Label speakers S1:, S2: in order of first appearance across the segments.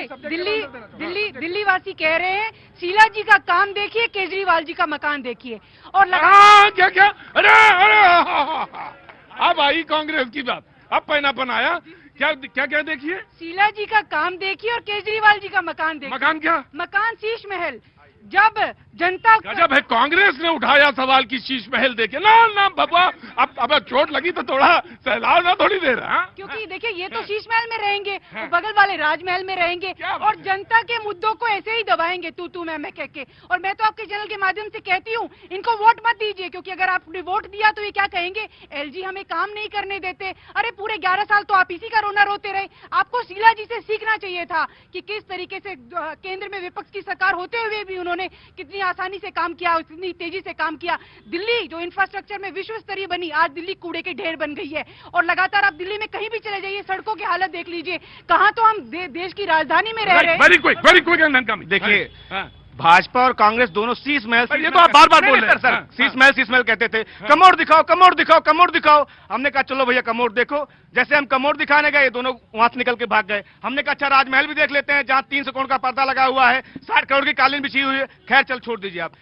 S1: दिल्ली वासी कह रहे हैं शीला जी का काम देखिए, केजरीवाल जी का मकान देखिए। और
S2: क्या अरे अब आई कांग्रेस की बात, अब पैनापन आया। क्या क्या देखिए?
S1: शीला जी का काम देखिए और केजरीवाल जी का मकान देखिए।
S2: मकान क्या?
S1: मकान शीश महल। जब जनता
S2: गजब है, कांग्रेस ने उठाया सवाल की शीश महल देके। ना ना बाबा, अब चोट लगी तो थोड़ा सहलाओ ना थोड़ी देर।
S1: क्योंकि देखिए ये तो शीश महल में रहेंगे, तो बगल वाले राजमहल में रहेंगे और जनता के मुद्दों को ऐसे ही दबाएंगे तू मैं कह के। और मैं तो आपके चैनल के माध्यम से कहती हूँ, इनको वोट मत दीजिए, क्योंकि अगर आपने वोट दिया तो ये क्या कहेंगे, एलजी हमें काम नहीं करने देते। अरे पूरे 11 साल तो आप इसी का रोना रोते रहे। आपको शीला जी से सीखना चाहिए था कि किस तरीके से केंद्र में विपक्ष की सरकार होते हुए भी उन्होंने कितनी आसानी से काम किया, इतनी तेजी से काम किया। दिल्ली जो इंफ्रास्ट्रक्चर में विश्व स्तरीय बनी, आज दिल्ली कूड़े के ढेर बन गई है। और लगातार आप दिल्ली में कहीं भी चले जाइए, सड़कों की हालत देख लीजिए। कहाँ तो हम देश की राजधानी में रह रहे हैं।
S2: Very quick. देखिए,
S3: भाजपा और कांग्रेस दोनों शीश महल,
S2: ये तो आप बार बार बोल रहे हैं
S3: सर। शीश महल कहते थे, कमोड दिखाओ कमोड दिखाओ कमोड दिखाओ। हमने कहा चलो भैया कमोड देखो। जैसे हम कमोड दिखाने गए, दोनों वहां से निकल के भाग गए। हमने कहा अच्छा राजमहल भी देख लेते हैं, जहां 300 करोड़ का पर्दा लगा हुआ है, 60 करोड़ की कालीन बिछी हुई है। खैर चल छोड़ दीजिए आप।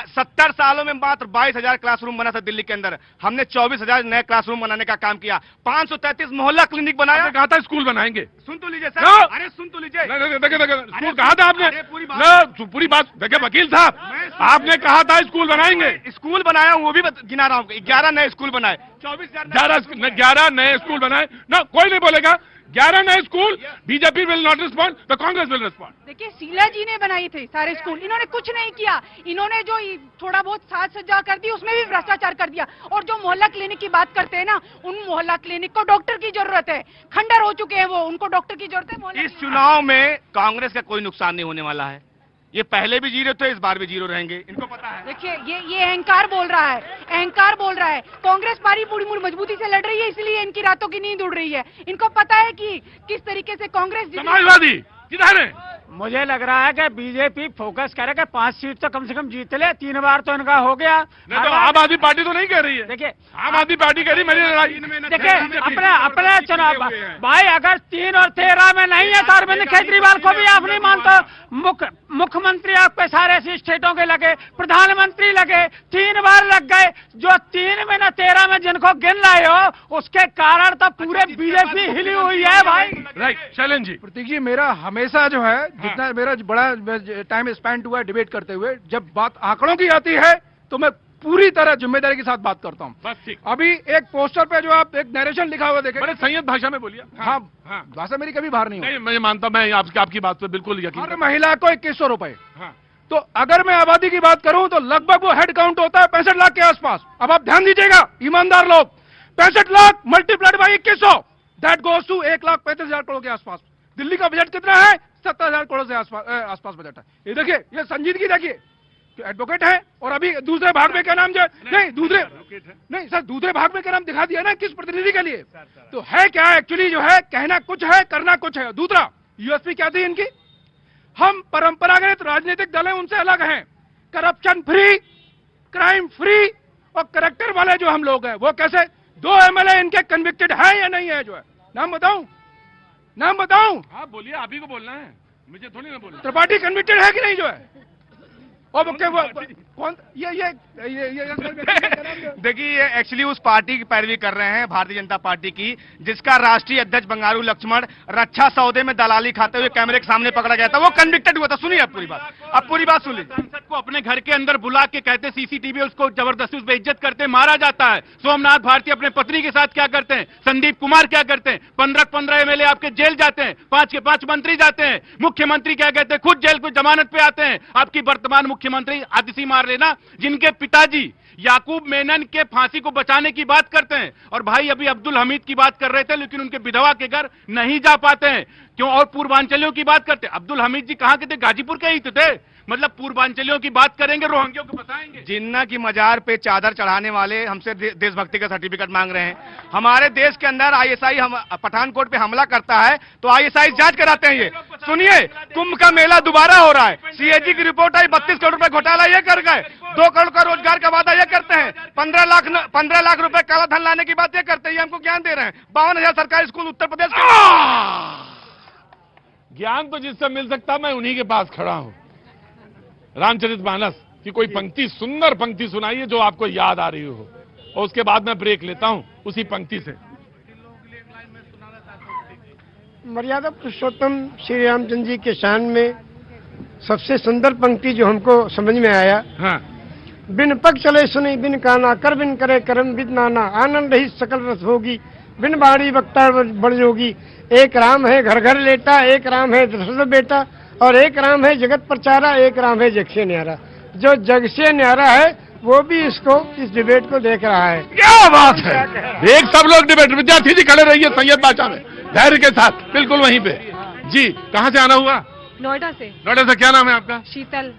S3: 70 सालों में मात्र 22,000 क्लासरूम बना था दिल्ली के अंदर। हमने 24,000 नए क्लासरूम बनाने का काम किया। 533 मोहल्ला क्लिनिक बनाया।
S2: कहा था स्कूल बनाएंगे।
S3: सुन तो लीजिए सर, अरे सुन तो लीजिए।
S2: स्कूल कहा था आपने? पूरी बात देखिए वकील साहब, आपने कहा था स्कूल बनाएंगे।
S3: स्कूल बनाया हूँ, वो भी गिना रहा हूँ। 11 नए स्कूल बनाए,
S2: 11 नए स्कूल बनाए ना, कोई नहीं बोलेगा। 11 नए school, BJP will not respond, तो कांग्रेस विल रिस्पॉन्ड।
S1: देखिए शीला जी ने बनाई थे सारे स्कूल, इन्होंने कुछ नहीं किया। इन्होंने जो थोड़ा बहुत साज सज्जा कर दी, उसमें भी भ्रष्टाचार कर दिया। और जो मोहल्ला क्लिनिक की बात करते हैं ना, उन मोहल्ला क्लिनिक को डॉक्टर की जरूरत है, खंडर हो चुके हैं वो, उनको डॉक्टर की जरूरत है।
S3: इस चुनाव में कांग्रेस का कोई नुकसान नहीं होने वाला है। ये पहले भी जीरो थे, इस बार भी जीरो रहेंगे, इनको पता है।
S1: देखिए ये अहंकार बोल रहा है, अहंकार बोल रहा है। कांग्रेस पारी पूरी मजबूती से लड़ रही है, इसलिए इनकी रातों की नींद उड़ रही है। इनको पता है कि किस तरीके से कांग्रेस
S2: समाजवादी किधर है।
S4: मुझे लग रहा है कि बीजेपी फोकस करे कि 5 सीट तो कम से कम जीत ले। 3 बार तो इनका हो गया।
S2: नहीं तो आम आदमी पार्टी तो नहीं कह रही है।
S4: देखिए
S2: आम आदमी पार्टी कह रही मेरी लड़ाई।
S4: देखिए अपने चुनाव भाई, अगर 3 और 13 में नहीं है तो अरविंद केजरीवाल को भी आप नहीं मानते। मुख्यमंत्री आपके सारे स्टेटों के लगे, प्रधानमंत्री लगे, 3 बार लग गए। जो 3 में न 13 में जिनको गिन रहे हो, उसके कारण तो पूरे बीजेपी हिली हुई है भाई।
S2: राइट शैलेंद्र जी।
S5: प्रतीक जी, मेरा हमेशा जो है, जितना मेरा बड़ा टाइम स्पेंड हुआ है डिबेट करते हुए, जब बात आंकड़ों की आती है तो मैं पूरी तरह जिम्मेदारी के साथ बात करता हूं।
S2: बस ठीक।
S5: अभी एक पोस्टर पे जो आप एक नरेशन लिखा हुआ देखें,
S2: बड़े संयत भाषा में बोलिए।
S5: हाँ, भाषा मेरी कभी बाहर नहीं हुई।
S2: मैं मानता, मैं आपकी बात पे बिल्कुल यकीन
S5: हर महिला को 2100 रुपए।
S2: हाँ।
S5: तो अगर मैं आबादी की बात करूं तो लगभग वो हेड काउंट होता है 65 लाख के आसपास। अब आप ध्यान दीजिएगा, ईमानदार लोग, 65 lakh multiplied by 2100, that goes to 1,35,000 crore के आसपास। दिल्ली का बजट कितना है? 70,000 करोड़ से आसपास बजट है। ये देखिए, ये संजीदगी देखिए। एडवोकेट है और अभी दूसरे भाग में क्या नाम जो नहीं सर, दूसरे भाग में क्या नाम दिखा दिया ना किस प्रतिनिधि के लिए। तो है क्या एक्चुअली जो है, कहना कुछ है करना कुछ है। दूसरा यूएसपी क्या थी इनकी, हम परंपरागत राजनीतिक दल हैं, उनसे अलग हैं, करप्शन फ्री, क्राइम फ्री और करेक्टर वाले जो हम लोग हैं। वो कैसे? 2 एमएलए इनके कन्विक्टेड है या नहीं है? जो है नाम बताऊं?
S2: हाँ बोलिए, आप ही को बोलना है, मुझे थोड़ी ना बोलना।
S5: त्रिपाठी कन्विक्टेड है कि नहीं जो है? और कौन ये
S3: देखिए, ये एक्चुअली उस पार्टी की पैरवी कर रहे हैं, भारतीय जनता पार्टी की, जिसका राष्ट्रीय अध्यक्ष बंगारू लक्ष्मण रक्षा सौदे में दलाली खाते हुए कैमरे के सामने पकड़ा गया था। वो कन्विक्टेड हुआ था। सुनिए अब पूरी बात, सुन लीजिए।
S6: सांसद को अपने घर के अंदर बुला के कहते सीसीटीवी, उसको जबरदस्ती उस पर इज्जत करते, मारा जाता है। सोमनाथ भारती अपने पत्नी के साथ क्या करते हैं, संदीप कुमार क्या करते हैं, 15 एमएलए आपके जेल जाते हैं, 5 के 5 मंत्री जाते हैं, मुख्यमंत्री क्या कहते हैं, खुद जेल को जमानत पे आते हैं। आपकी वर्तमान मुख्यमंत्री आतिशी मार लेना, जिनके पिताजी याकूब मेनन के फांसी को बचाने की बात करते हैं। और भाई अभी अब्दुल हमीद की बात कर रहे थे, लेकिन उनके विधवा के घर नहीं जा पाते हैं, क्यों? और पूर्वांचलियों की बात करते हैं। अब्दुल हमीद जी कहां के थे? गाजीपुर के ही तो थे। मतलब पूर्वांचलियों की बात करेंगे, रोहिंग्यों को बताएंगे।
S3: जिन्ना की मजार पे चादर चढ़ाने वाले हमसे देशभक्ति का सर्टिफिकेट मांग रहे हैं। हमारे देश के अंदर आईएसआई पठानकोट पे हमला करता है तो आईएसआई जांच कराते हैं। ये सुनिए, कुंभ का मेला दोबारा हो रहा है, सीएजी की रिपोर्ट आई, 32 करोड़ रुपए घोटाला ये कर गए, 2 करोड़ का रोजगार का वादा ये करते हैं, 15 लाख रुपए काला धन लाने की बात ये करते हैं। ये हमको ज्ञान दे रहे हैं। 52,000 सरकारी स्कूल उत्तर प्रदेश के।
S2: ज्ञान तो जिससे मिल सकता मैं उन्हीं के पास खड़ा हूं। रामचरितमानस की कोई पंक्ति, सुंदर पंक्ति सुनाइए जो आपको याद आ रही हो, और उसके बाद मैं ब्रेक लेता हूं उसी पंक्ति से।
S7: मर्यादा पुरुषोत्तम श्री रामचंद्र जी के शान में सबसे सुंदर पंक्ति जो हमको समझ में आया,
S2: हाँ,
S7: बिन पग चले सुनी बिन काना, कर बिन करे करम बिन नाना, आनंद ही सकल रस होगी, बिन बाड़ी वक्ता बड़ जोगी। एक राम है घर घर लेटा, एक राम है दशरथ बेटा, और एक राम है जगत प्रचारा, एक राम है जग से न्यारा। जो जग से न्यारा है वो भी इसको, इस डिबेट को देख रहा है।
S2: क्या बात है। एक सब लोग डिबेट, विद्यार्थी जी खड़े रहिए संयत भाषा में, धैर्य के साथ, बिल्कुल वहीं पे। जी, कहाँ से आना हुआ?
S1: नोएडा से।
S2: नोएडा से, क्या नाम है आपका?
S1: शीतल।